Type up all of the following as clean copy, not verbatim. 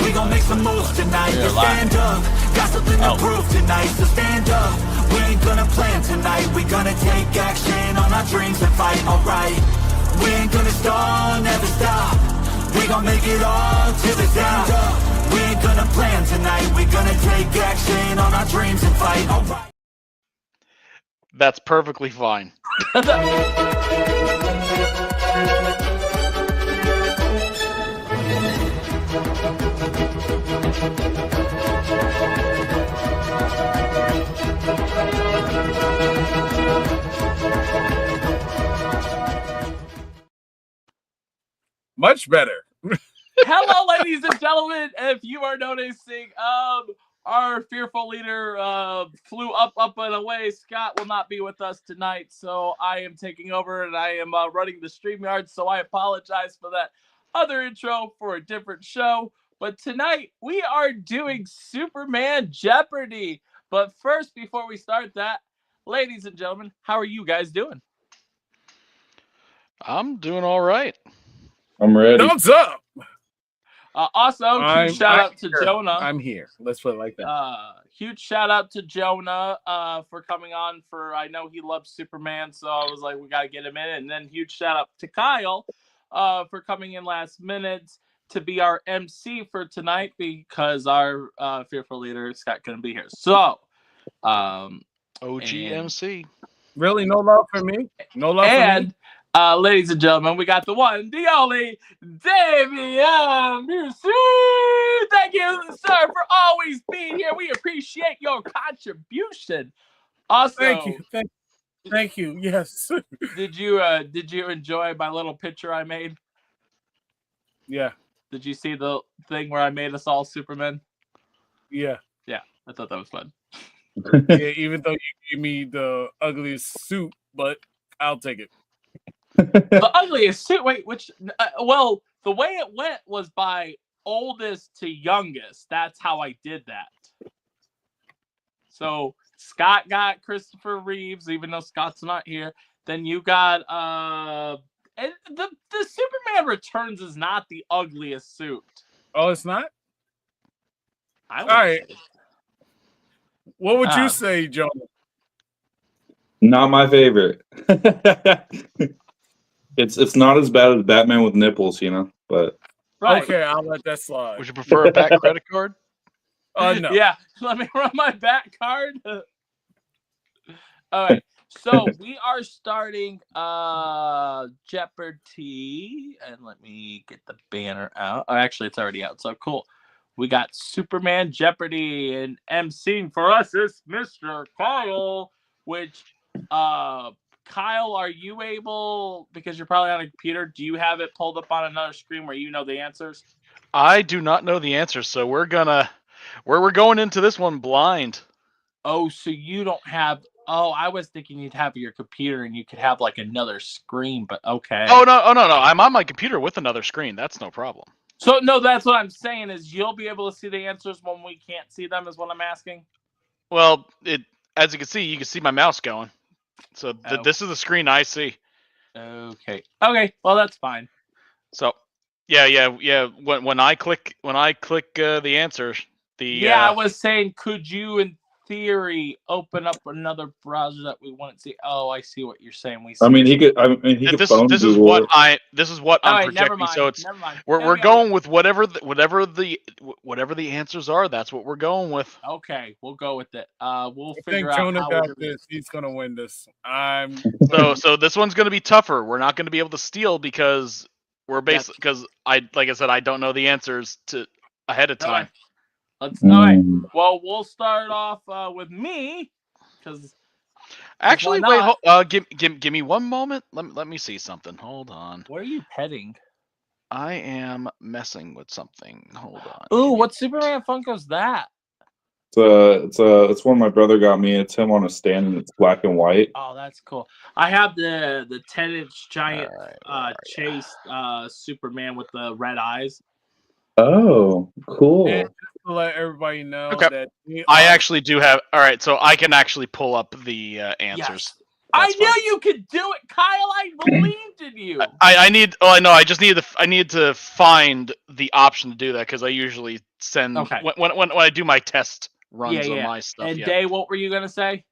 We gon' make some moves tonight. Yeah, stand up. Got something to prove tonight. So stand up. We ain't gonna plan tonight. We gonna take action on our dreams and fight. Alright. We ain't gonna stall, never stop. We gon' make it all till it's stand up. We ain't gonna plan tonight. We gonna take action on our dreams and fight. Alright. That's perfectly fine. Much better. Hello, ladies and gentlemen. If you are noticing, our fearful leader flew up and away. Scott will not be with us tonight, so I am taking over and I am running the StreamYard. So I apologize for that other intro for a different show. But tonight we are doing Superman Jeopardy. But first, before we start that, ladies and gentlemen, how are you guys doing? I'm doing all right. I'm ready. Thumbs up. Also, huge shout out to Jonah. I'm here. Let's put it like that. Huge shout out to Jonah for coming on. I know he loves Superman, so I was like, we gotta get him in. And then huge shout out to Kyle for coming in last minute to be our MC for tonight because our fearful leader Scott couldn't be here. So, OGMC. Really, no love for me. No love for me. Ladies and gentlemen, we got the one, the only, Dayveonne. Thank you, sir, for always being here. We appreciate your contribution. Also, thank you. Yes. Did you enjoy my little picture I made? Yeah. Did you see the thing where I made us all Supermen? Yeah. Yeah, I thought that was fun. Yeah, even though you gave me the ugliest suit, but I'll take it. The ugliest suit. Wait, which? Well, the way it went was by oldest to youngest. That's how I did that. So Scott got Christopher Reeves, even though Scott's not here. Then you got and the Superman Returns is not the ugliest suit. Oh, it's not. All right. What would you say, Jonah? Not my favorite. It's not as bad as Batman with nipples, but right. Okay, I'll let that slide. Would you prefer a back credit card? No. Yeah, let me run my back card. All right, so we are starting Jeopardy, and let me get the banner out. Oh, actually, it's already out, so cool. We got Superman Jeopardy, and emceeing for us is Mr. Kyle, which Kyle, are you able, because you're probably on a computer, do you have it pulled up on another screen where you know the answers? I do not know the answers, so we're going into this one blind. Oh, so you don't have, I was thinking you'd have your computer and you could have like another screen, but okay. Oh, no, I'm on my computer with another screen. That's no problem. So, no, that's what I'm saying is you'll be able to see the answers when we can't see them is what I'm asking? Well, as you can see my mouse going. So this is the screen I see. Okay, well that's fine. So, yeah. When I click the answers, I was saying, could you in theory open up another browser that we want to see? Oh, I see what you're saying. He could. This is what I'm projecting. Never mind, so it's never mind. we're going with whatever the answers are. That's what we're going with. Okay, we'll go with it. We'll I figure think out Jonah how got this. He's gonna win this. So this one's gonna be tougher. We're not gonna be able to steal because we're because like I said, I don't know the answers ahead of time. All right. Well, we'll start off with me, because actually, wait. Give me one moment. Let me see something. Hold on. What are you petting? I am messing with something. Hold on. Ooh, what Superman Funko's that? It's one my brother got me. It's him on a stand and it's black and white. Oh, that's cool. I have the 10-inch giant Chase Superman with the red eyes. Oh, cool. And just to let everybody know that I actually do have. All right, so I can actually pull up the answers. Yes. I knew you could do it, Kyle. I believed in you. I need. Oh, I know. I just need I need to find the option to do that because I usually send when I do my test runs on my stuff. And Day, what were you gonna say?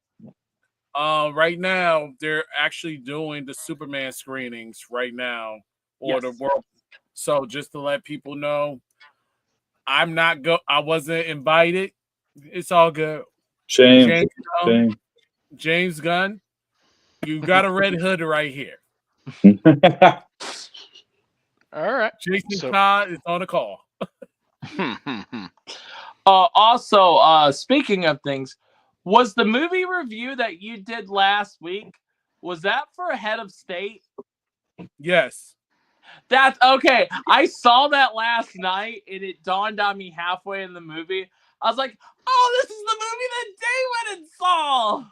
Right now they're actually doing the Superman screenings right now or the world. So just to let people know, I wasn't invited. It's all good. Shame. James Gunn, you got a red hood right here. All right. Jason Todd is on the call. Also, speaking of things, was the movie review that you did last week, was that for Head of State? Yes. That's okay. I saw that last night and it dawned on me halfway in the movie. I was like, oh, this is the movie that Day went and saw.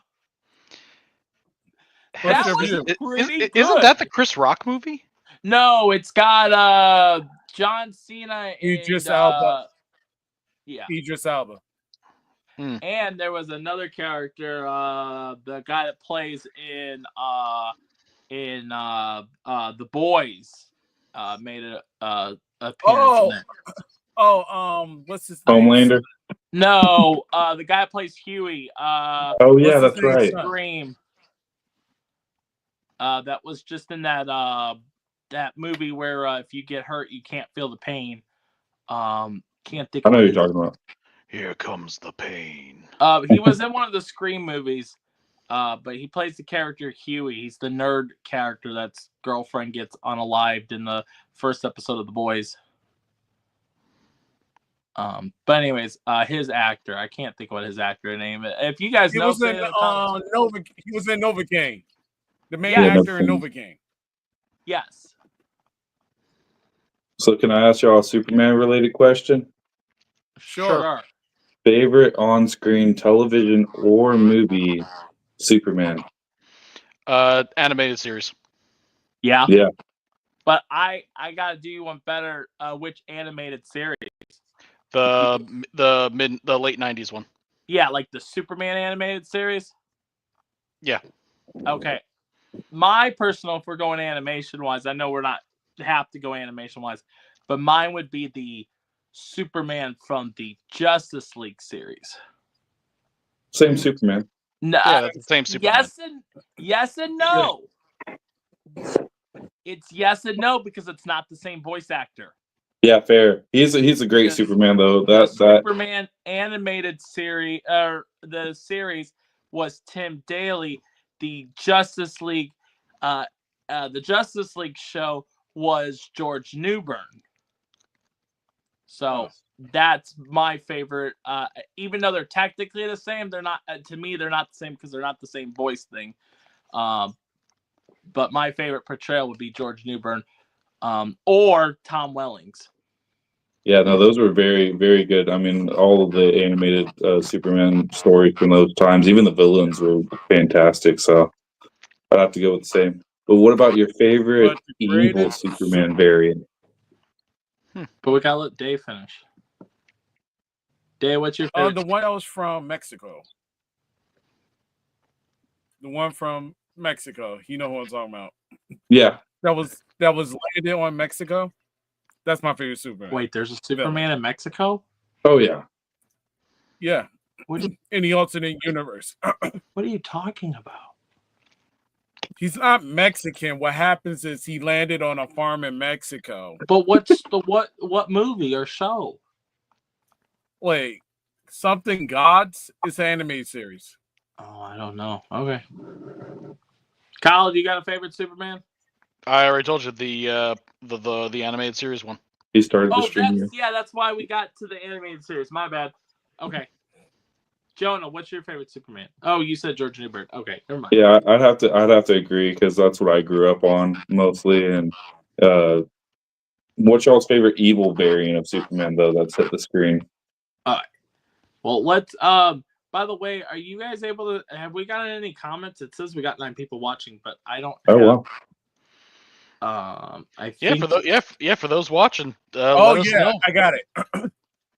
That was pretty good. Isn't that the Chris Rock movie? No, it's got John Cena and Idris Elba. Yeah. Idris Elba. And there was another character, the guy that plays in The Boys, made a appearance in it. What's his name? Homelander. No, the guy that plays Huey. Oh yeah, that's right. Scream. That was just in that that movie where if you get hurt, you can't feel the pain. Can't think. I know who you're talking about. Here comes the pain. He was in one of the Scream movies, but he plays the character Huey. He's the nerd character that's girlfriend gets unalived in the first episode of The Boys. But anyways, his actor, I can't think what his actor name is. If you guys know, he was in Novocaine. The main actor in Novocaine. Yes. So can I ask y'all a Superman related question? Sure. Favorite on-screen television or movie Superman? Animated series. Yeah. Yeah. But I gotta do you one better. Which animated series? The late 90s one. Yeah, like the Superman animated series? Yeah. Okay. My personal, if we're going animation wise, I know we're not have to go animation wise, but mine would be the Superman from the Justice League series. Same Superman. No, yeah, that's the same Superman. Yes and no. It's yes and no because it's not the same voice actor. Yeah, fair. He's a great Superman though. That Superman animated series the series was Tim Daly. The Justice League show was George Newbern. So that's my favorite. Even though they're technically the same, they're not. To me, they're not the same because they're not the same voice thing. But my favorite portrayal would be George Newbern, or Tom Wellings. Yeah, no, those were very, very good. I mean, all of the animated Superman stories from those times, even the villains were fantastic. So I'd have to go with the same. But what about your favorite evil Superman variant? But we gotta let Dave finish. Dave, what's your favorite? The one that was from Mexico. The one from Mexico. You know who I'm talking about. Yeah. That was landed on Mexico. That's my favorite Superman. Wait, there's a Superman in Mexico? Oh yeah. Yeah. In the alternate universe. What are you talking about? He's not Mexican. What happens is he landed on a farm in Mexico. But what's what movie or show? Wait, something Gods? It's an animated series. Oh, I don't know. Okay. Kyle, do you got a favorite Superman? I already told you the animated series one. He started the stream. That's why we got to the animated series. My bad. Okay. Jonah, what's your favorite Superman? Oh, you said George Newbern. Okay, never mind. Yeah, I'd have to agree because that's what I grew up on mostly. And what's y'all's favorite evil variant of Superman though that's hit the screen? All right. Well, let's. By the way, are you guys able to? Have we gotten any comments? It says we got 9 people watching, but I don't. Oh wow. I think for those watching. Oh yeah, I got it.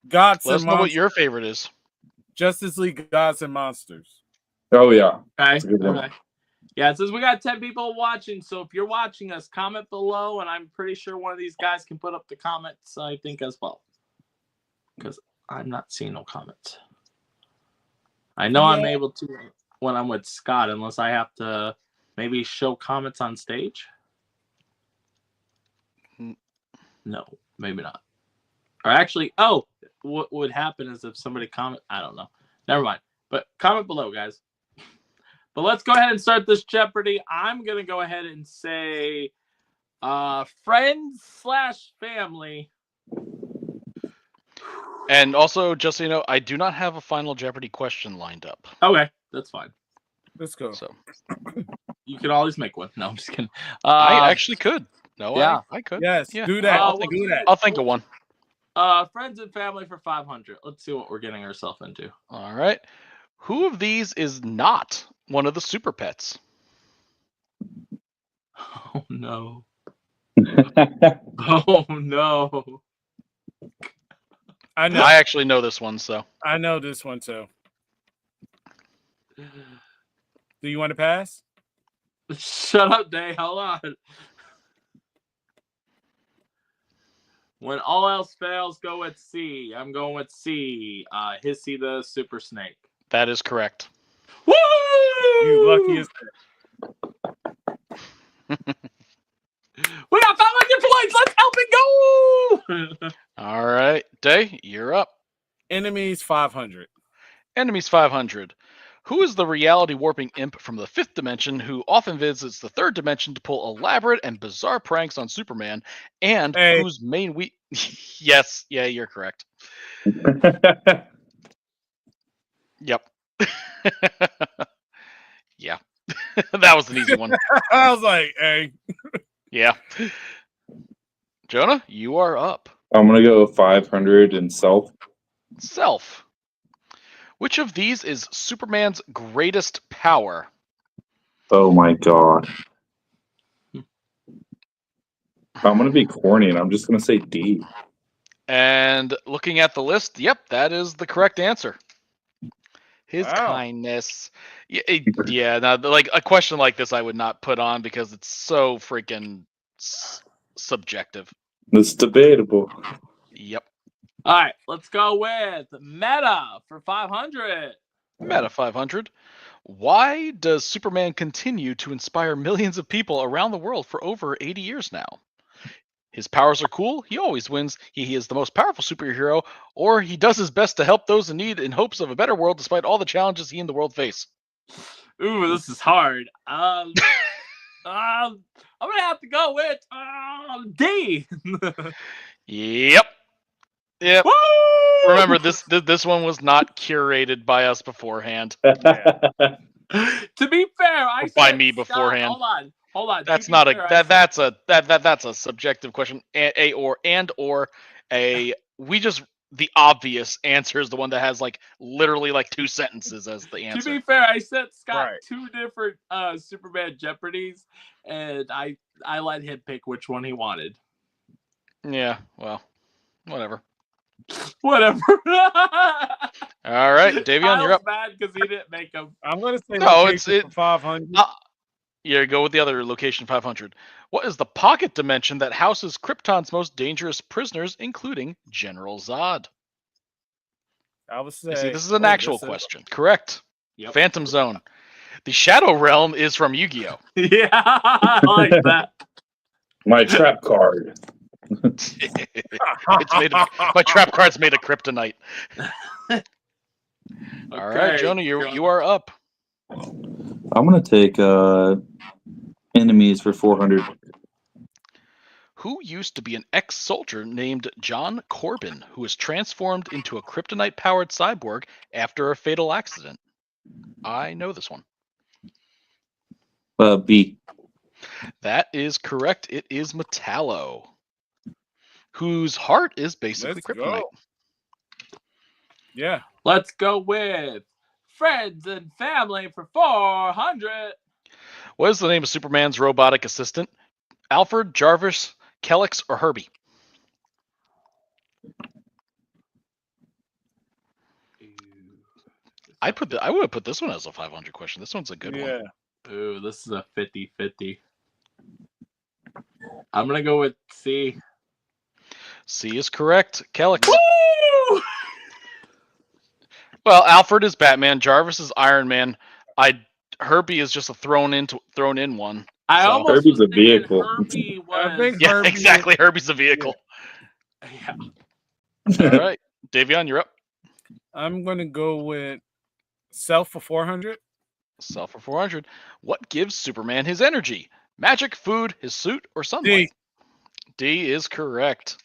Gods let us and know Monsters. what your favorite is. Justice League Gods and Monsters. Oh yeah. Okay. That's a good one. Okay. Yeah, it says we got 10 people watching, so if you're watching us, comment below, and I'm pretty sure one of these guys can put up the comments, I think, as well. Because I'm not seeing no comments. I know I'm able to when I'm with Scott, unless I have to maybe show comments on stage. No, maybe not. Or actually, what would happen is if somebody comment, I don't know. Never mind. But comment below, guys. But let's go ahead and start this Jeopardy. I'm going to go ahead and say friends/family. And also, just so you know, I do not have a final Jeopardy question lined up. Okay, that's fine. Let's go. So you can always make one. No, I'm just kidding. I actually could. No, yeah. I could. Yes, Yeah. do that. Do that. I'll think of one. Friends and family for 500. Let's see what we're getting ourselves into. All right. Who of these is not one of the super pets? Oh no. Oh no. I know. I actually know this one, so. I know this one too. Do you want to pass? Shut up, Day. Hold on. When all else fails, go with C. I'm going with C. Hissy the Super Snake. That is correct. Woo! You lucky as We got 500 points. Let's help it go. All right. Day, you're up. Enemies 500. Enemies 500. Who is the reality warping imp from the 5th dimension who often visits the 3rd dimension to pull elaborate and bizarre pranks on Superman, and whose main Yes, yeah, you're correct. Yep. Yeah. That was an easy one. I was like, hey. Yeah. Jonah, you are up. I'm gonna go 500 and self. Self. Which of these is Superman's greatest power? Oh my god. I'm gonna be corny and I'm just gonna say D. And looking at the list, yep, that is the correct answer. His Wow. kindness. Yeah, now, like a question like this I would not put on because it's so freaking subjective. It's debatable. Yep. All right, let's go with Meta for 500. Meta 500. Why does Superman continue to inspire millions of people around the world for over 80 years now? His powers are cool, he always wins, he is the most powerful superhero, or he does his best to help those in need in hopes of a better world despite all the challenges he and the world face. Ooh, this is hard. I'm gonna have to go with D. Yep. Yep. Woo! Remember, this one was not curated by us beforehand. To be fair, By said me Scott, beforehand. Hold on. That's not that's a subjective question. The obvious answer is the one that has like literally like 2 sentences as the answer. To be fair, I sent Scott Right. 2 different Superman Jeopardies, and I let him pick which one he wanted. Yeah, well, whatever. Whatever. All right, Dayveonne, you're up. Mad because he didn't make them. I'm gonna say No, location for 500. Yeah, go with the other location 500. What is the pocket dimension that houses Krypton's most dangerous prisoners, including General Zod? I would say You see, this is an actual question. Correct. Yep. Phantom Zone. The Shadow Realm is from Yu-Gi-Oh! Yeah, I like that. My trap card. My trap card's made of kryptonite. All right, Jonah, you are up. I'm gonna take enemies for 400. Who used to be an ex-soldier named John Corbin, who was transformed into a kryptonite-powered cyborg after a fatal accident? I know this one. B. That is correct. It is Metallo, whose heart is basically kryptonite. Go. Yeah. Let's go with friends and family for 400. What is the name of Superman's robotic assistant? Alfred, Jarvis, Kellex, or Herbie? I would have put this one as a 500 question. This one's a good one. Ooh, this is a 50-50. I'm gonna go with C. C is correct. Kellex. Woo! Well, Alfred is Batman. Jarvis is Iron Man. Herbie is just a thrown in one. I So- almost Herbie's was a thinking vehicle. Herbie I was. think Yeah, Herbie- exactly. Herbie's a vehicle. Yeah. All right, Dayveonne, you're up. I'm gonna go with Self for 400. Self for 400. What gives Superman his energy? Magic, food, his suit, or sunlight? D is correct.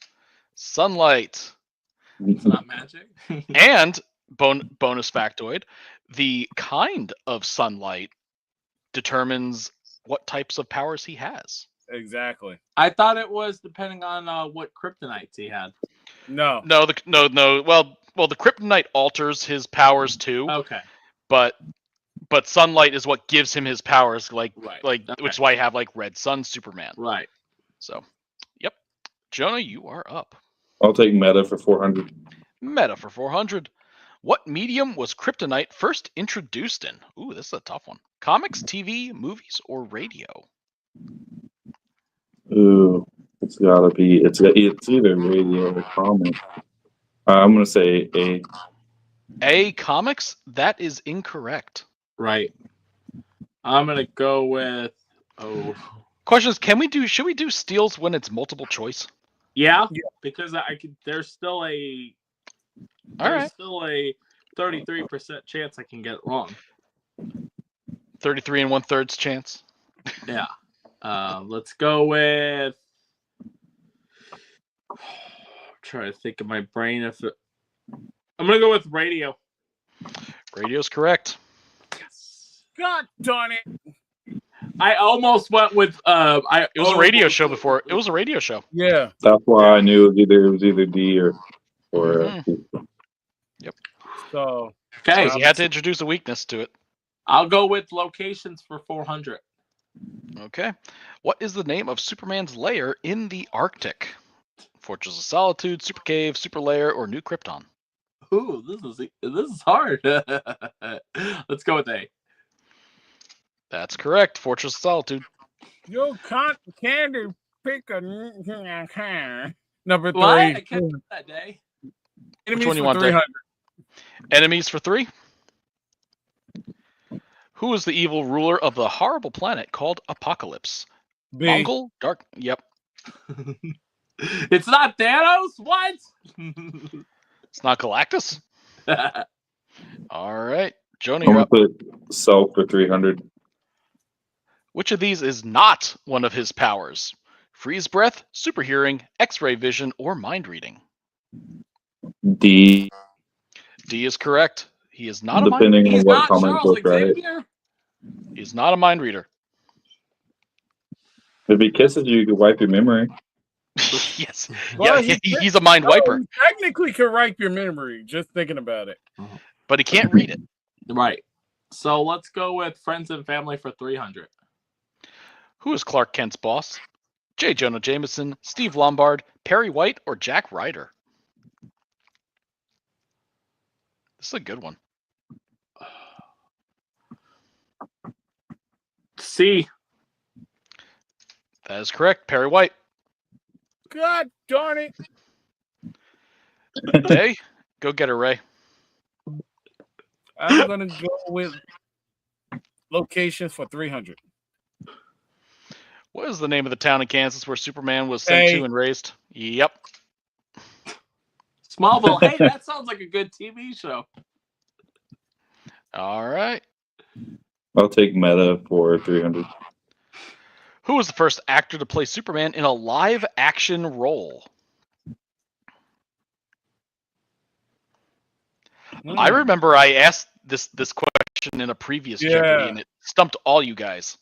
Sunlight. It's not magic. And bonus factoid, the kind of sunlight determines what types of powers he has. Exactly. I thought it was depending on what kryptonites he had. No. No. Well, the kryptonite alters his powers too, Okay. but sunlight is what gives him his powers, Right. which is why I have like Red Sun Superman. Right. So, yep. Jonah, you are up. I'll take Meta for 400. Meta for 400. What medium was kryptonite first introduced in? Ooh, this is a tough one. Comics, TV, movies, or radio? Ooh, it's either radio or comic. I'm gonna say A. A, comics. That is incorrect. Right. I'm gonna go with. Oh. Question is, should we do steals when it's multiple choice? Yeah. Yeah. Because I could. There's still a. All There's right. still a 33% chance I can get it wrong. 33 and 1/3 chance. Yeah. Let's go with. Try to think of my brain if it. I'm gonna go with radio. Radio's correct. Yes. God darn it. I almost went with. It was a radio show before. It was a radio show. Yeah. That's why I knew it was either D or So Okay. Because you had to introduce a weakness to it. I'll go with locations for 400. Okay. What is the name of Superman's lair in the Arctic? Fortress of Solitude, Super Cave, Super Lair, or New Krypton? Ooh, this is hard. Let's go with A. That's correct. Fortress of Solitude. you candy pick a number 3. What? I kept that day. Enemies one you for want, Dave? 300. Enemies for 3. Who is the evil ruler of the horrible planet called Apocalypse? B. Mongol? Dark? Yep. It's not Thanos? What? It's not Galactus? All right. Jonah, I'm you're gonna up. put Self for 300. Which of these is not one of his powers? Freeze breath, super hearing, X-ray vision, or mind reading? D. D is correct. He is not a mind Depending reader. on He's what not comic Charles book, right? Xavier? He's not a mind reader. If he kisses you, you could wipe your memory. Yes. Well, Yeah, he's a mind No, wiper, you technically can wipe your memory just thinking about it. but he can't read it. Right. So let's go with friends and family for 300. Who is Clark Kent's boss? J. Jonah Jameson, Steve Lombard, Perry White, or Jack Ryder? This is a good one. C. That is correct. Perry White. God darn it. Day, go get her, Ray. I'm going to go with locations for 300. What is the name of the town in Kansas where Superman was sent Hey. to and raised? Yep. Smallville. Hey, that sounds like a good TV show. All right. I'll take Meta for 300. Who was the first actor to play Superman in a live action role? I remember I asked this question in a previous Jeopardy, and it stumped all you guys.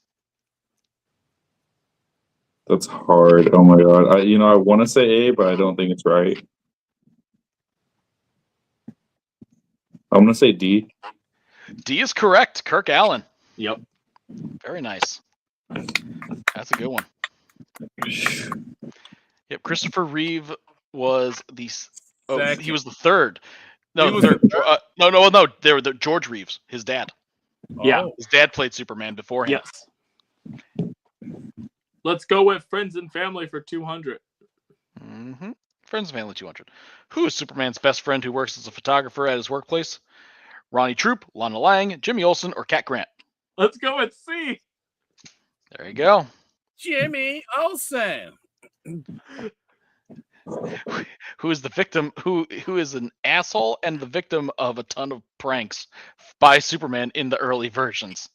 That's hard. Oh my god. I want to say A, but I don't think it's right. I'm gonna say D. D is correct. Kirk Allen. Yep. Very nice. That's a good one. Yep. Christopher Reeve was the. Oh, Second. he was the third. No, He the was third. the No. They were George Reeves, his dad. Yeah. Oh, His dad played Superman before him. Yes. Let's go with friends and family for 200. Mm-hmm. Friends and Family 200. Who is Superman's best friend who works as a photographer at his workplace? Ronnie Troop, Lana Lang, Jimmy Olsen, or Cat Grant? Let's go with C. There you go. Jimmy Olsen. Who is the victim? Who is an asshole and the victim of a ton of pranks by Superman in the early versions?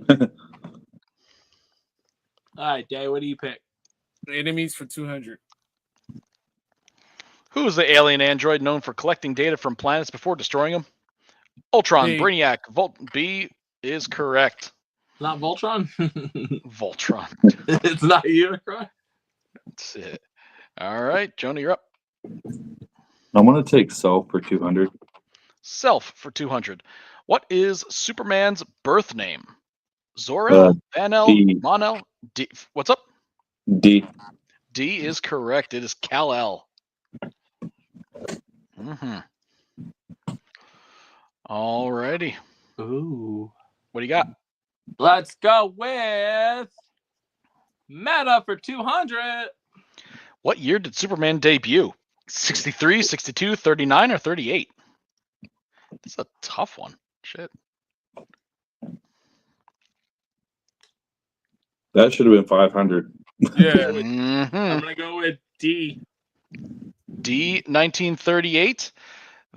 All right, Day, what do you pick? Enemies for 200. Who is the alien android known for collecting data from planets before destroying them? Ultron, B. Brainiac, B is correct. Not Voltron? Voltron. It's not Unicron? That's it. All right, Jonah, you're up. I'm gonna take Self for 200. Self for 200. What is Superman's birth name? Zor-El, Van-El, D. Mon-El, D. What's up? D. D is correct. It is Kal-El. Mm-hmm. All righty. Ooh. What do you got? Let's go with Meta for 200. What year did Superman debut? 63, 62, 39, or 38? This is a tough one. Shit. That should have been 500. Yeah. Mm-hmm. I'm going to go with D. D, 1938.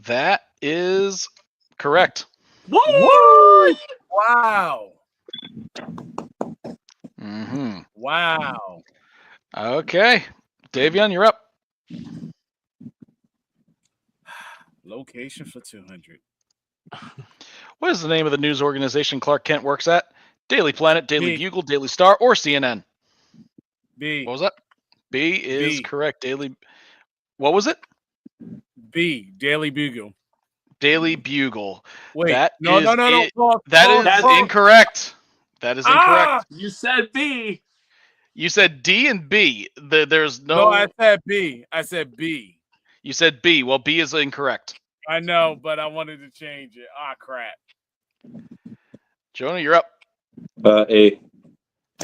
That is correct. Woo! Wow. Mm-hmm. Wow. Okay. Dayveonne, you're up. Location for 200. What is the name of the news organization Clark Kent works at? Daily Planet, Daily B. Bugle, Daily Star, or CNN? B. What was that? B is B. correct. Daily. What was it? B. Daily Bugle. Daily Bugle. Wait. That No. is False, that false, is That's false. incorrect. That is incorrect. Ah! You said B. You said D and B. There's no. No, I said B. I said B. You said B. Well, B is incorrect. I know, but I wanted to change it. Ah, crap. Jonah, you're up. A.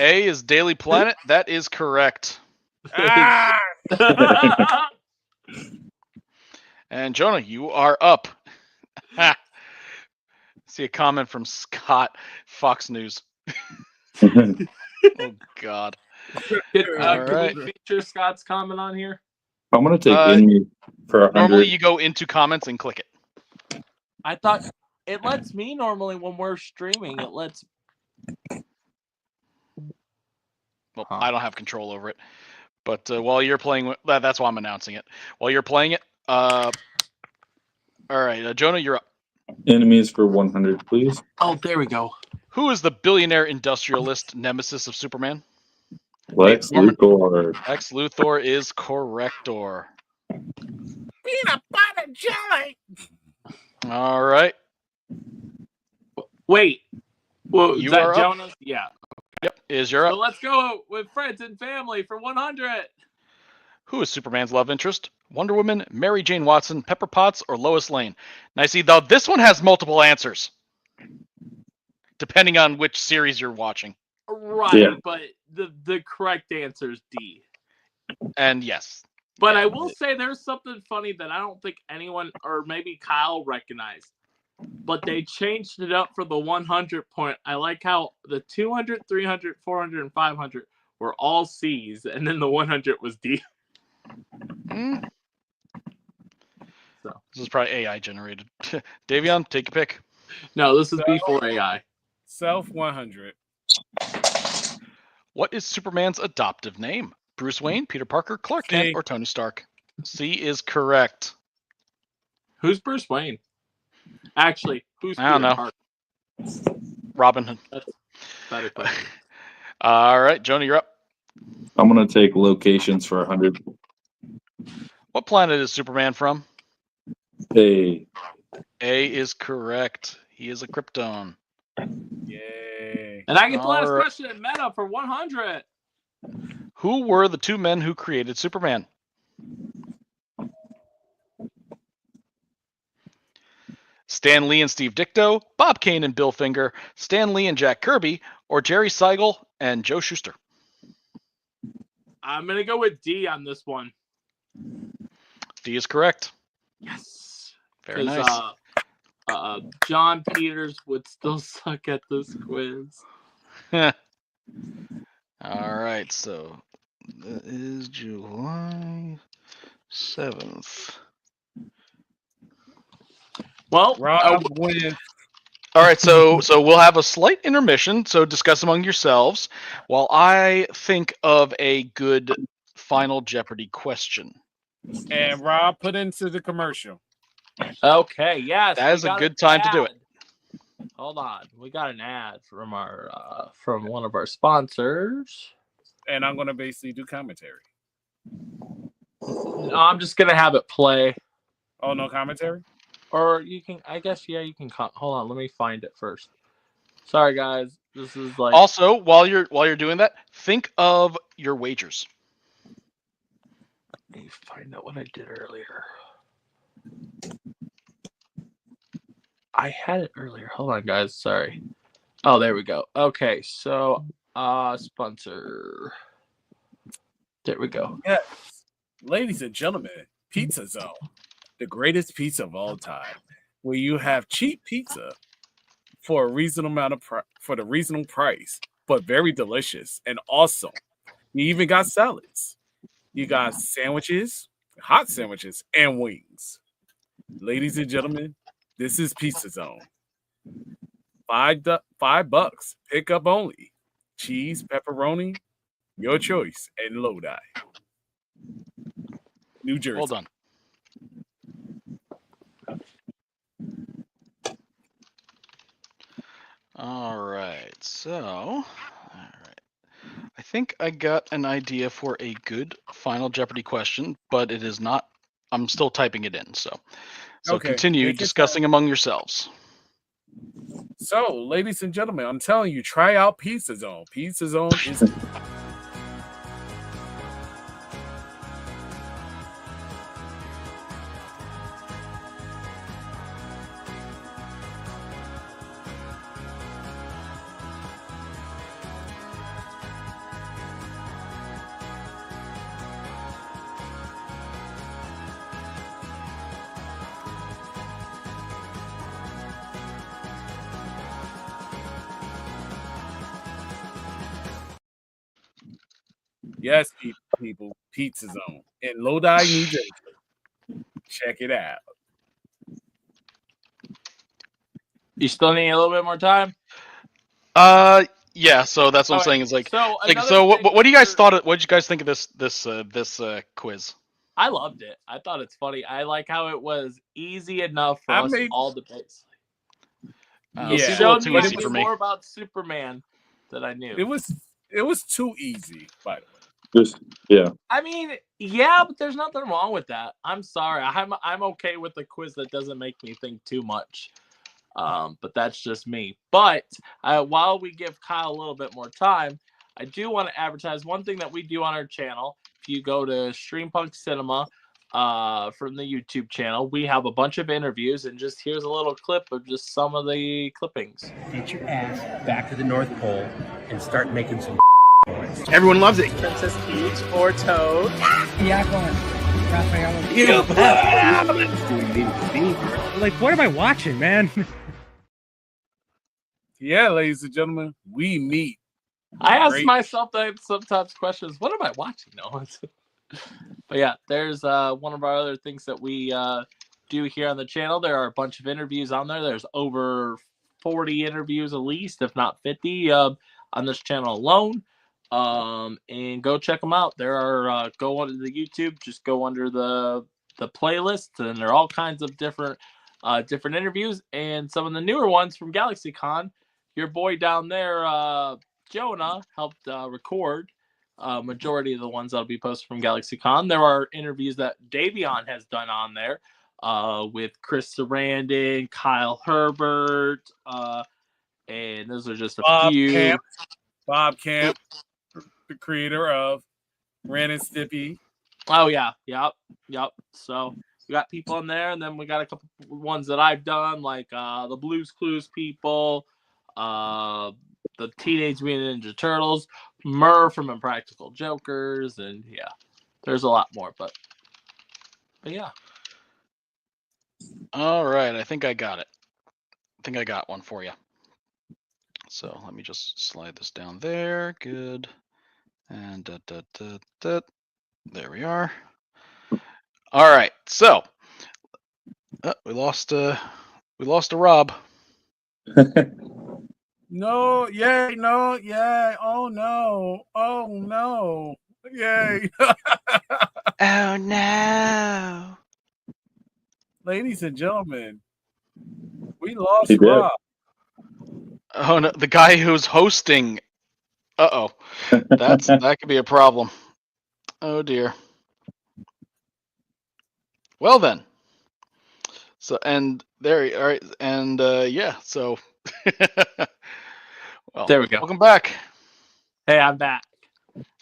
A is Daily Planet. That is correct. Ah! And Jonah, you are up. Ha. See a comment from Scott, Fox News. Oh God. Can All we right. feature Scott's comment on here? I'm gonna take Uh, Enemy for 100. Normally, you go into comments and click it. I thought it lets me normally when we're streaming. It lets. Well, Huh. I don't have control over it. But while you're playing, that's why I'm announcing it. While you're playing it, all right, Jonah, you're up. Enemies for 100, please. Oh, there we go. Who is the billionaire industrialist nemesis of Superman? Lex Norman- Luthor. Lex Luthor is corrector. Peanut butter jelly. All right. Wait. Well, You is that are up. Jonas? Yeah. Yep, is your So up. let's go with friends and family for 100. Who is Superman's love interest? Wonder Woman, Mary Jane Watson, Pepper Potts, or Lois Lane? Now, see, though, this one has multiple answers, depending on which series you're watching. Right, Yeah. but the correct answer is D. And yes, But Yeah. I will say there's something funny that I don't think anyone, or maybe Kyle, recognized. But they changed it up for the 100 point. I like how the 200, 300, 400, and 500 were all C's, and then the 100 was D. Mm. So. This is probably AI generated. Dayveonne, take a pick. No, this is B for AI. Self 100. What is Superman's adoptive name? Bruce Wayne, Peter Parker, Clark Kent, C. or Tony Stark? C is correct. Who's Bruce Wayne? Actually, who's I don't Peter know. Parker? Robin Hood. Better question. All right, Jonah, you're up. I'm gonna take locations for 100. What planet is Superman from? A. A is correct. He is a Krypton. Yay. And I get the last Alright. question in meta for 100. Who were the two men who created Superman? Stan Lee and Steve Ditko, Bob Kane and Bill Finger, Stan Lee and Jack Kirby, or Jerry Siegel and Joe Shuster? I'm gonna go with D on this one. D is correct. Yes. Very nice. John Peters would still suck at this quiz. All right, so that is July 7th. Well, Rob wins. All right, so we'll have a slight intermission, so discuss among yourselves while I think of a good Final Jeopardy question. And Rob put into the commercial. okay, yes. That is a good time to do it. Hold on. We got an ad from our from one of our sponsors. And I'm going to basically do commentary. No, I'm just going to have it play. Oh, no commentary? Or you can, I guess, yeah, you can. Hold on, let me find it first. Sorry, guys. This is like. Also, while you're doing that, think of your wagers. Let me find out what I did earlier. I had it earlier. Hold on, guys. Sorry. Oh, there we go. Okay, so sponsor. There we go. Yes. Ladies and gentlemen, Pizza Zone, the greatest pizza of all time, where you have cheap pizza for a reasonable amount of for the reasonable price, but very delicious and awesome. You even got salads. You got sandwiches, hot sandwiches, and wings. Ladies and gentlemen, this is Pizza Zone. $5, pickup only. Cheese, pepperoni, your choice, and Lodi. New Jersey. Hold on. All right, so I think I got an idea for a good Final Jeopardy question, but it is not. I'm still typing it in, so Okay, continue take your discussing among yourselves. So, ladies and gentlemen, I'm telling you, try out Pizza Zone. Pizza Zone is yes, people, Pizza Zone in Lodi, New Jersey. Check it out. You still need a little bit more time? Yeah. So that's what I'm All saying. right, Is like, so what do you guys thought? What did you guys think of this quiz? I loved it. I thought it's funny. I like how it was easy enough for us all to base. Yeah, It It seemed a showed little too me easy for me. more about Superman than I knew. It was too easy, by the way. Yeah. I mean, yeah, but there's nothing wrong with that. I'm sorry. I'm okay with the quiz that doesn't make me think too much. But that's just me. But while we give Kyle a little bit more time, I do want to advertise one thing that we do on our channel. If you go to Streampunk Cinema from the YouTube channel, we have a bunch of interviews, and just here's a little clip of just some of the clippings. Get your ass back to the North Pole and start making some noise. Everyone loves it. Princess Peach or Toad. Yeah, go on. Raphael. Like, what am I watching, man? Yeah, ladies and gentlemen, we meet. I ask Great. myself that sometimes questions. What am I watching? No. But yeah, there's one of our other things that we do here on the channel. There are a bunch of interviews on there. There's over 40 interviews at least, if not 50, on this channel alone. And go check them out. There are go under the YouTube, just go under the playlist, and there are all kinds of different interviews, and some of the newer ones from GalaxyCon. Your boy down there, Jonah, helped record majority of the ones that'll be posted from GalaxyCon. There are interviews that Dayveonne has done on there with Chris Sarandon, Kyle Herbert, and those are just a few. Bob Camp, the creator of Ren and Stimpy. Oh yeah, yep. So We got people in there, and then we got a couple ones that I've done, like the Blues Clues people, the Teenage Mutant Ninja Turtles, Murr from Impractical Jokers, and yeah, there's a lot more, but yeah. All right, I think I got it. I think I got one for you. So let me just slide this down there. Good. And there we are. All right, so we lost a Rob. No, yay, no, yay, oh no, yay. Oh no. Ladies and gentlemen, we lost He did. Rob. Oh no, the guy who's hosting. Uh-oh. That could be a problem. Oh dear. Well then. So and there, all right, and yeah. So, well, There we go. Welcome back. Hey, I'm back.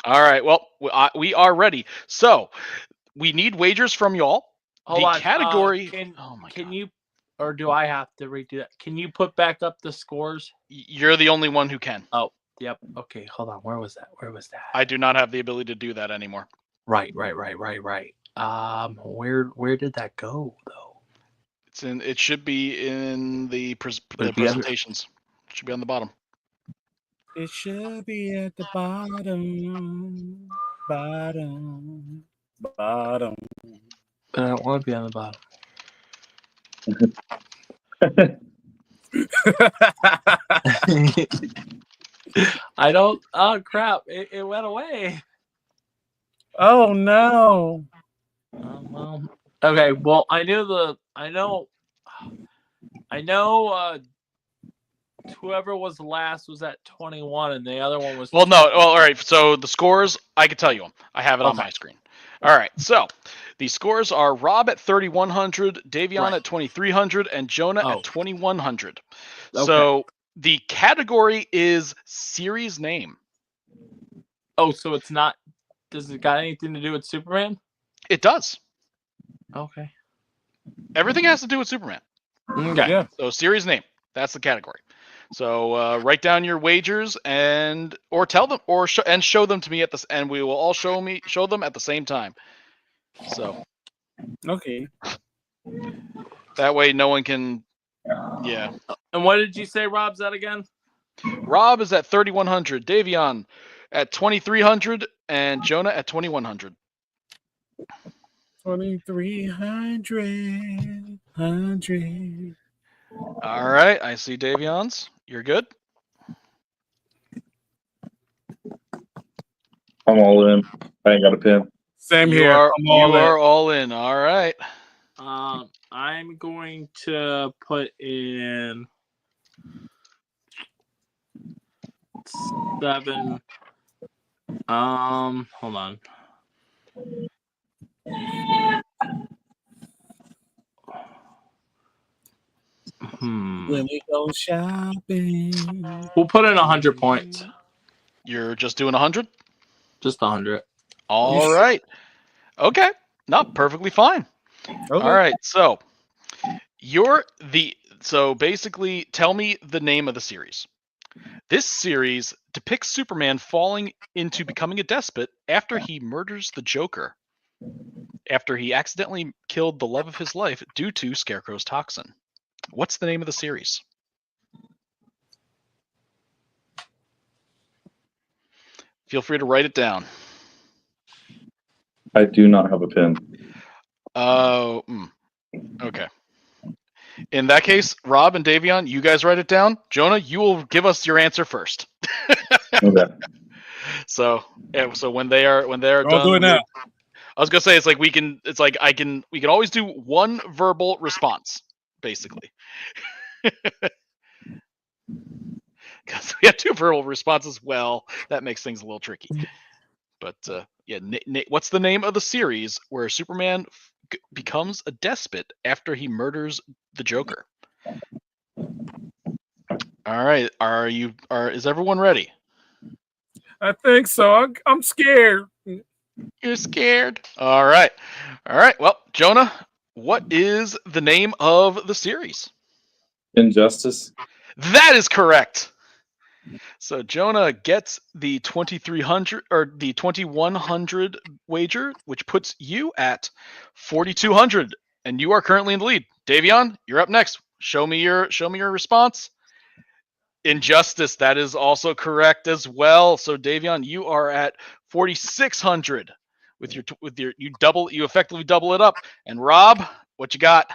All right. Well, we are ready. So we need wagers from y'all. Hold the on. Category. Oh my God. you, or do I have to redo that? Can you put back up the scores? You're the only one who can. Oh, yep. Okay, hold on. Where was that? I do not have the ability to do that anymore. Right. Where did that go though? It should be in the presentations. It should be on the bottom. It should be at the bottom. But I don't want to be on the bottom. I don't. Oh crap! It went away. Oh no. Well, okay. Well, I know. Whoever was last was at 21, and the other one was. Well, no. Well, all right. So the scores, I can tell you them. I have it on my screen. All right. So the scores are Rob at 3,100, Dayveonne at 2,300, and Jonah at 2,100. Okay. So the category is series name. Oh, so it's not. Does it got anything to do with Superman? It does. Okay. Everything has to do with Superman. Okay. Yeah. So series name. That's the category. So write down your wagers or tell them and show them to me at this, and we will all show them at the same time. So. Okay. That way, no one can. Yeah. And what did you say Rob's at again? Rob is at 3,100, Dayveonne at 2,300, and Jonah at 2,100. 2,300. All right, I see Dayveonne's. You're good? I'm all in. I ain't got a pin. Same you here. Are all in. All right. I'm going to put in 7. Hold on. When we go shopping, we'll put in 100 points. You're just doing 100? Just 100. All right. Okay. No, perfectly fine. Okay. All right. So so basically tell me the name of the series. This series depicts Superman falling into becoming a despot after he murders the Joker, after he accidentally killed the love of his life due to Scarecrow's toxin. What's the name of the series? Feel free to write it down. I do not have a pen. Oh, okay. In that case, Rob and Dayveonne, you guys write it down. Jonah, you will give us your answer first. Okay. So when they are done, do it now. I was gonna say we can always do one verbal response, basically. Because we have 2 verbal responses. Well, that makes things a little tricky. But what's the name of the series where Superman becomes a despot after he murders the Joker? All right, is everyone ready? I think so. I'm scared. You're scared. All right. Well, Jonah, What is the name of the series? Injustice. That is correct. So Jonah gets the 2,300 or the 2,100 wager, which puts you at 4,200, and you are currently in the lead. Dayveonne, you're up next. Show me your response. Injustice. That is also correct as well. So Dayveonne, you are at 4,600 with your you effectively double it up. And Rob, what you got?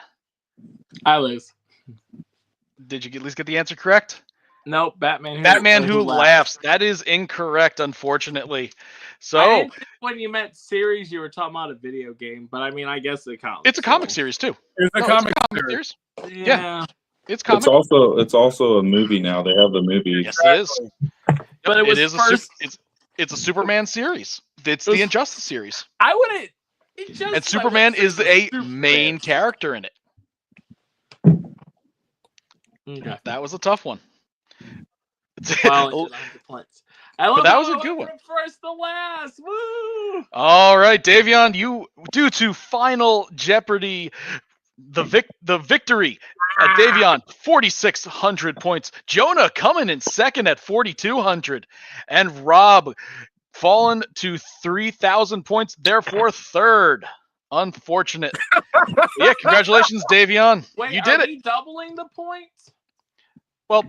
I lose. Did you at least get the answer correct? Nope, Batman Who laughs. That is incorrect, unfortunately. So I didn't think when you meant series, you were talking about a video game, but I mean, I guess it counts. It's a comic series too. It's a comic series. Yeah. It's comic. It's also a movie now. They have the movie. Yes, it is. But it was first. It's a Superman series. It's the Injustice series. I wouldn't. And Superman is a main character in it. Okay. That was a tough one. Well, I love that was a good one. From first to last. Woo! All right, Dayveonne, you due to Final Jeopardy, the victory. Dayveonne, 4,600 points. Jonah coming in second at 4,200, and Rob fallen to 3,000 points, therefore third. Unfortunate. Yeah, congratulations, Dayveonne. Wait, you did are it. we doubling the points? Well,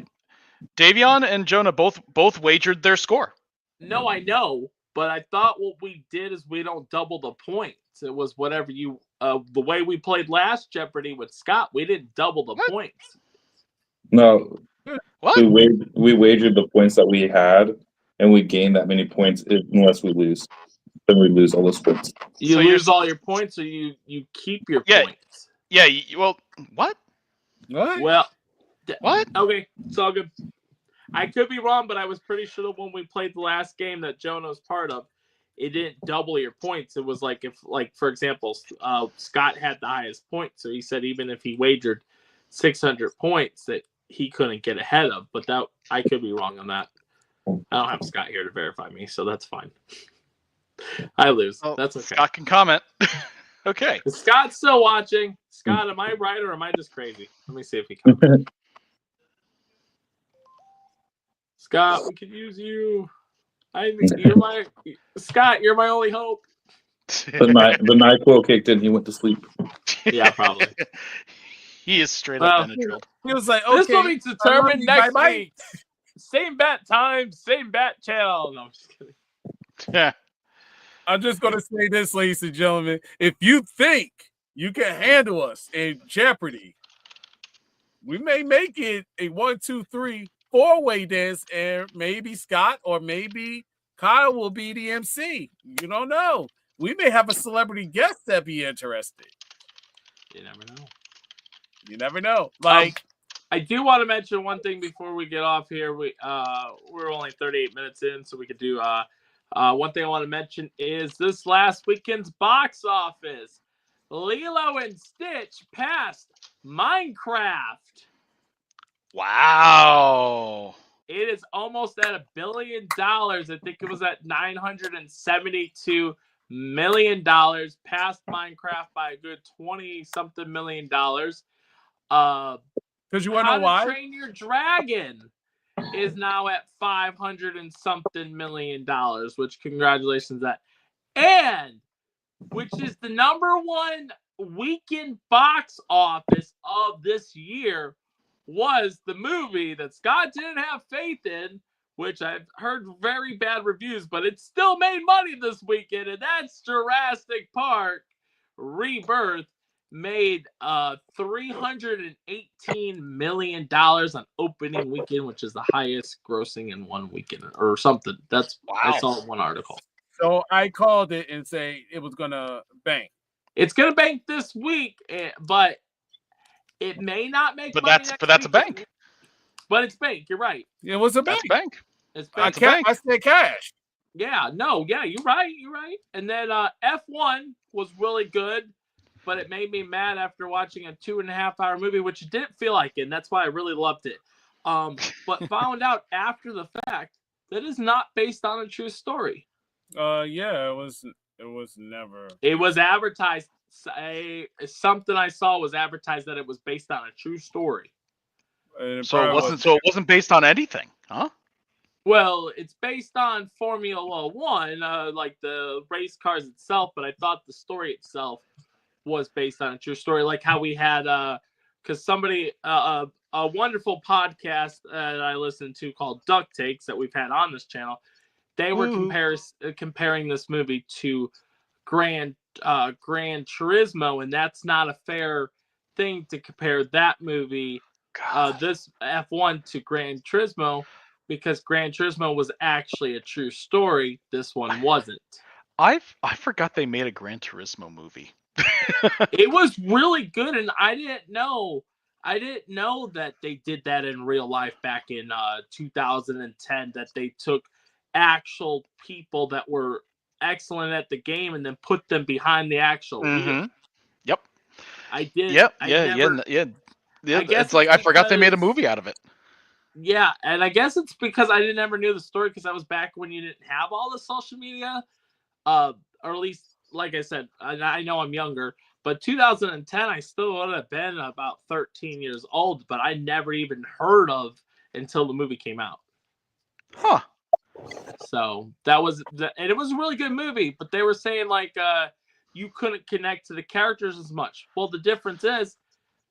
Dayveonne and Jonah both wagered their score. No, I know, but I thought what we did is we don't double the points. It was whatever you the way we played last Jeopardy with Scott. We didn't double the points. No, What? we wagered the points that we had, and we gain that many points unless we lose. Then we lose all those points. You lose all your points, or you keep your points. Yeah. Well, what? What? Well, what? Okay, it's all good. I could be wrong, but I was pretty sure when we played the last game that Jonah was part of, it didn't double your points. It was like if, for example, Scott had the highest points, so he said even if he wagered 600 points that he couldn't get ahead of. But that I could be wrong on that. I don't have Scott here to verify me, so that's fine. I lose. That's okay. Scott can comment. Okay. Is Scott still watching? Scott, am I right or am I just crazy? Let me see if he comments. Scott, we could use you. Scott, you're my only hope. The NyQuil kicked in. He went to sleep. Yeah, probably. He is straight up Benadryl. He was like, okay, this will be determined next bye-bye. week. Same bat time, same bat channel. No, I'm just kidding. Yeah. I'm just going to say this, ladies and gentlemen. If you think you can handle us in Jeopardy, we may make it a 1, 2, 3, 4-way dance, and maybe Scott or maybe Kyle will be the MC. You don't know. We may have a celebrity guest that be interested. You never know. You never know. Like, I do want to mention one thing before we get off here. We're only 38 minutes in, so we could do one thing I want to mention is this last weekend's box office. Lilo and Stitch passed Minecraft. Wow. It is almost at $1 billion. I think it was at $972 million. Past Minecraft by a good 20-something million dollars. because you want to know why? How to Train Your Dragon is now at $500 and something million, which congratulations that. And which is the #1 weekend box office of this year was the movie that Scott didn't have faith in, which I've heard very bad reviews, but it still made money this weekend, and that's Jurassic Park Rebirth. Made $318 million on opening weekend, which is the highest grossing in one weekend or something. That's wow. I saw one article. So I called it and say it was gonna bank. It's gonna bank this week, but it may not make. But money that's a bank. But it's bank. You're right. It was a bank. That's bank. It's bank. I said cash. Yeah. No. Yeah. You're right. You're right. And then F1 was really good. But it made me mad after watching a 2.5-hour movie, which it didn't feel like it, and that's why I really loved it. But found out after the fact that is not based on a true story. Yeah, it was never. It was advertised something I saw was advertised that it was based on a true story. So it wasn't based on anything, huh? Well, it's based on Formula One, like the race cars itself, but I thought the story itself was based on a true story, like how we had, because somebody, a wonderful podcast that I listened to called Duck Takes that we've had on this channel, they were comparing this movie to Gran Turismo, and that's not a fair thing to compare that movie, this F1 to Gran Turismo, because Gran Turismo was actually a true story. This one wasn't. I forgot they made a Gran Turismo movie. It was really good, and I didn't know that they did that in real life back in 2010, that they took actual people that were excellent at the game and then put them behind the actual wheel. Yep. I did. Yep. Yeah. It's like I forgot they made a movie out of it. Yeah, and I guess it's because I never knew the story, because that was back when you didn't have all the social media, or at least, like I said, I know I'm younger, but 2010 I still would have been about 13 years old, but I never even heard of until the movie came out. Huh. So and it was a really good movie, but they were saying like you couldn't connect to the characters as much. Well, the difference is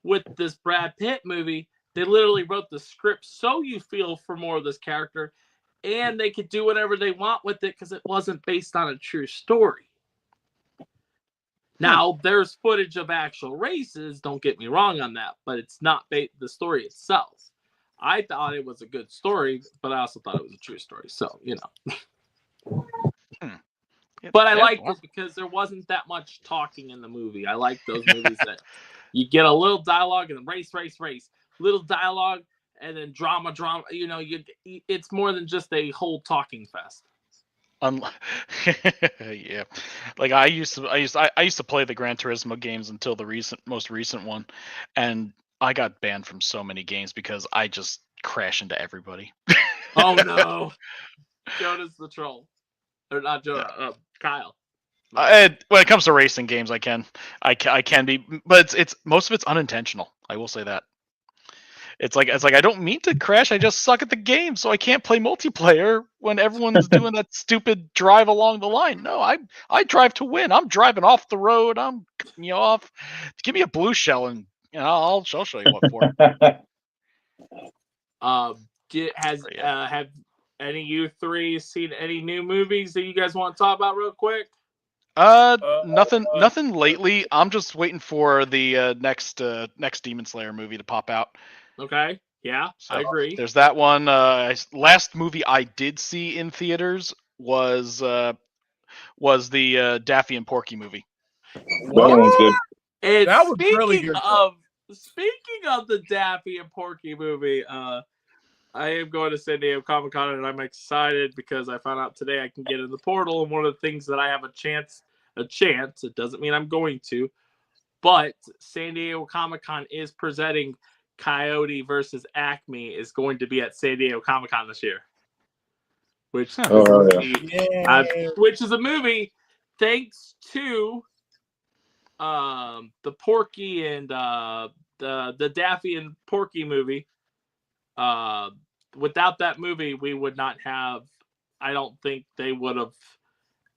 with this Brad Pitt movie, they literally wrote the script so you feel for more of this character, and they could do whatever they want with it because it wasn't based on a true story. Now, there's footage of actual races, don't get me wrong on that, but it's not the story itself. I thought it was a good story, but I also thought it was a true story, so, you know. But I liked it because there wasn't that much talking in the movie. I like those movies that you get a little dialogue and then race, little dialogue and then drama. You know, it's more than just a whole talking fest. Yeah, like I used to play the Gran Turismo games until the most recent one, and I got banned from so many games because I just crash into everybody. Oh no, Jonah's the troll, or not Jonah, Kyle. When it comes to racing games, I can be, but it's most of it's unintentional. I will say that. It's like I don't mean to crash. I just suck at the game, so I can't play multiplayer when everyone's doing that stupid drive along the line. No, I drive to win. I'm driving off the road. I'm cutting you off. Give me a blue shell, and I'll show you what for. Have any of you three seen any new movies that you guys want to talk about real quick? Nothing lately. I'm just waiting for the next Demon Slayer movie to pop out. Okay. Yeah, so I agree. There's that one. Last movie I did see in theaters was the Daffy and Porky movie. That one was good. And that was really good. Speaking of the Daffy and Porky movie, I am going to San Diego Comic-Con, and I'm excited because I found out today I can get in the portal, and one of the things that I have a chance, it doesn't mean I'm going to, but San Diego Comic-Con is presenting Coyote versus Acme is going to be at San Diego Comic-Con this year. Which is a movie thanks to the Porky and the Daffy and Porky movie. Without that movie, we would not have, I don't think they would have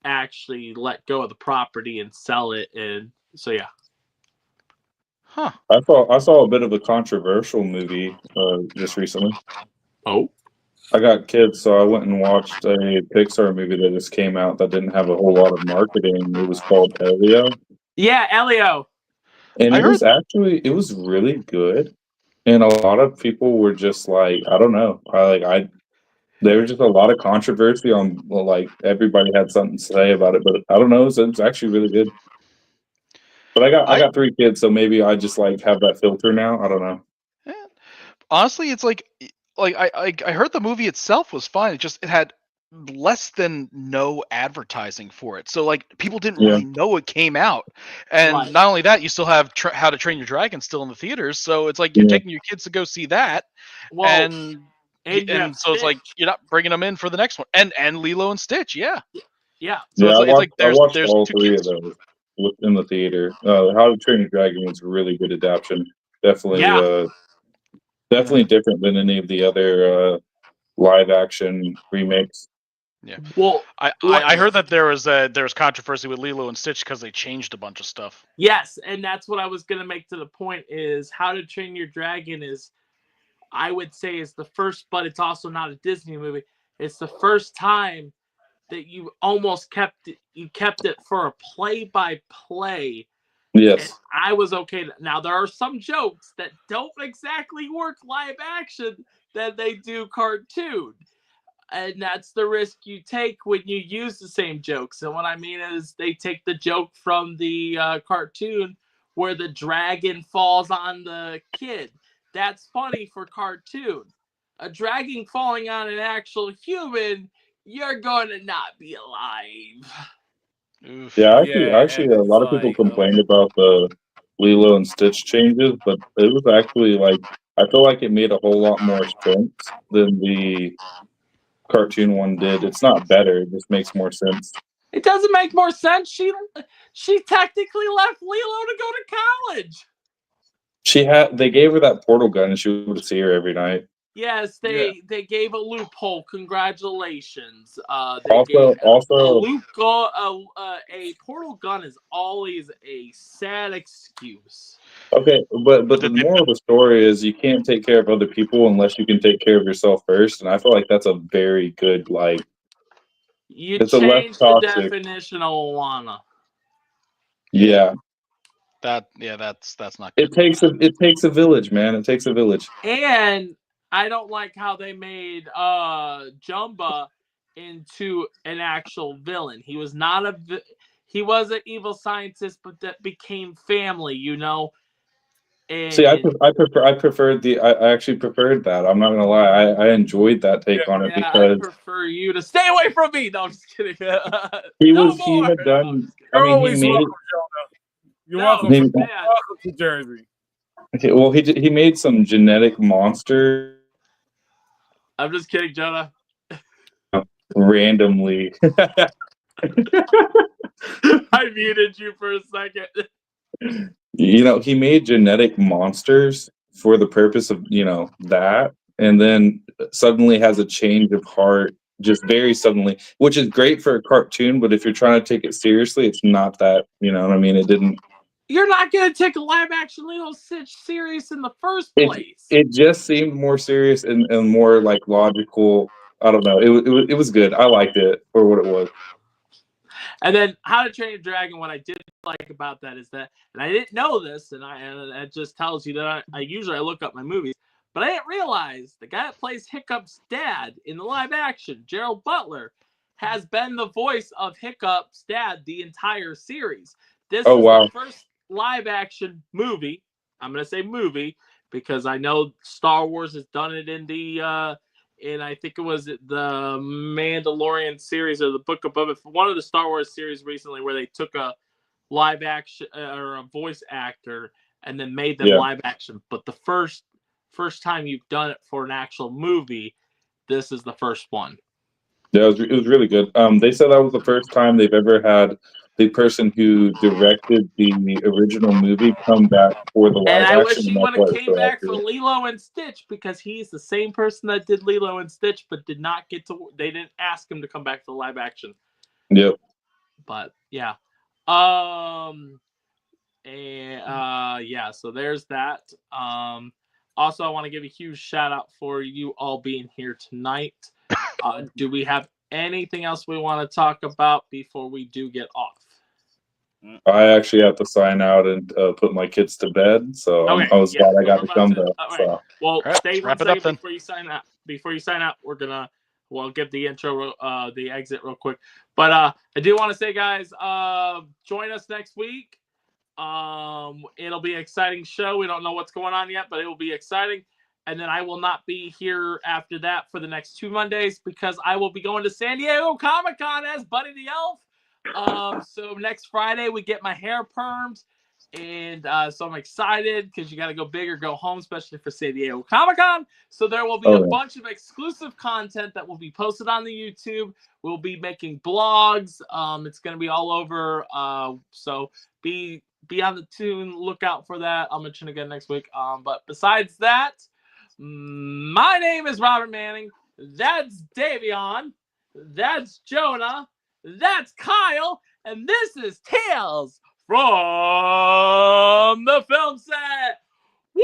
actually let go of the property and sell it. And so, yeah. Huh. I saw a bit of a controversial movie just recently. Oh. I got kids, so I went and watched a Pixar movie that just came out that didn't have a whole lot of marketing. It was called Elio. Yeah, Elio. And it was really good. And a lot of people were just like, I don't know. There was just a lot of controversy on, like, everybody had something to say about it, but I don't know. It's actually really good. But I got 3 kids, so maybe I just like have that filter now. I don't know. Yeah. Honestly, it's like I heard the movie itself was fine. It had less than no advertising for it, so like people didn't really know it came out. And not only that, you still have How to Train Your Dragon still in the theaters, so it's like you're taking your kids to go see that. And so it's like you're not bringing them in for the next one. And Lilo and Stitch, yeah. So it's like there's all 3 of those. in the theater. How to Train Your Dragon was a really good adaptation. Definitely, Yeah. definitely different than any of the other live action remakes. Yeah. Well, I heard that there was controversy with Lilo and Stitch because they changed a bunch of stuff. yes, and that's what I was gonna make to the point is How to Train Your Dragon is, I would say, is the first, but it's also not a Disney movie. It's the first time that you almost kept it for a play-by-play. Yes. And I was okay. Now there are some jokes that don't exactly work live action that they do cartoon. And that's the risk you take when you use the same jokes. And what I mean is they take the joke from the cartoon where the dragon falls on the kid. That's funny for cartoon. A dragon falling on an actual human, you're going to not be alive. Oof. Yeah, Yeah, actually, and a it's lot of people like, complained about the Lilo and Stitch changes, but it was actually like I feel like it made a whole lot more sense than the cartoon one did. It's not better; it just makes more sense. It doesn't make more sense. She technically left Lilo to go to college. They gave her that portal gun, and she would see her every night. Yes, they gave a loophole. Congratulations. They Also, gave a also, a portal gun is always a sad excuse. okay, but But the did they, moral of the story is you can't take care of other people unless you can take care of yourself first, and I feel like that's a very good You it's a less changed the toxic. definition of Awana. Yeah, that's not good. it takes a village, man. It takes a village. And I don't like how they made Jumba into an actual villain. He was not he was an evil scientist, but that became family, you know. And See, I actually preferred that. I'm not gonna lie, I enjoyed that take on it yeah, I because prefer you to stay away from me. No, I'm just kidding. he No he more. had No, I'm done. just kidding. I you're mean, he always made welcome, Jonah. You're No, welcome, he, man. welcome to Jersey. okay, well he made some genetic monster I'm just kidding, Jonah. randomly. I muted you for a second. He made genetic monsters for the purpose of that, and then suddenly has a change of heart just very suddenly, which is great for a cartoon, but if you're trying to take it seriously, it's not that, you know what I mean? It didn't. You're not going to take a live action Lilo Stitch serious in the first It place. it just seemed more serious and more like logical. I don't know. It was good. I liked it for what it was. And then How to Train Your Dragon, what I did like about that is that, and I didn't know this, and it just tells you that I usually look up my movies, but I didn't realize the guy that plays Hiccup's dad in the live action, Gerald Butler, has been the voice of Hiccup's dad the entire series. This Oh is wow. the first live action movie. I'm going to say movie because I know Star Wars has done it in the and I think it was the Mandalorian series or the Book of Boba Fett, one of the Star Wars series recently where they took a live action or a voice actor and then made them live action. But the first time you've done it for an actual movie, this is the first one. Yeah, it was really good. They said that was the first time they've ever had the person who directed the original movie come back for the And live I wish action, he and that's would why have it's came so back for accurate. Lilo and Stitch because he's the same person that did Lilo and Stitch, but did not get to. They didn't ask him to come back for the live action. Yep. But yeah, yeah. So there's that. Also, I want to give a huge shout out for you all being here tonight. Do we have anything else we want to talk about before we do get off? I actually have to sign out and put my kids to bed, so Okay, I was glad I so got we're to about come to. back. All right. So Well, All right, stay one wrap it up second then. before you sign out. Before you sign out, we'll give the intro, the exit real quick. But I do want to say, guys, join us next week. It'll be an exciting show. We don't know what's going on yet, but it will be exciting. And then I will not be here after that for the next 2 Mondays because I will be going to San Diego Comic-Con as Buddy the Elf. So next Friday we get my hair permed, And so I'm excited because you got to go big or go home, especially for San Diego Comic-Con. So there will be a bunch of exclusive content that will be posted on the YouTube. We'll be making blogs. It's going to be all over. So be on the tune. Look out for that. I'll mention again next week. But besides that, my name is Robert Manning. That's Dayveonne. That's Jonah. That's Kyle. And this is Tales from the film set. Woo!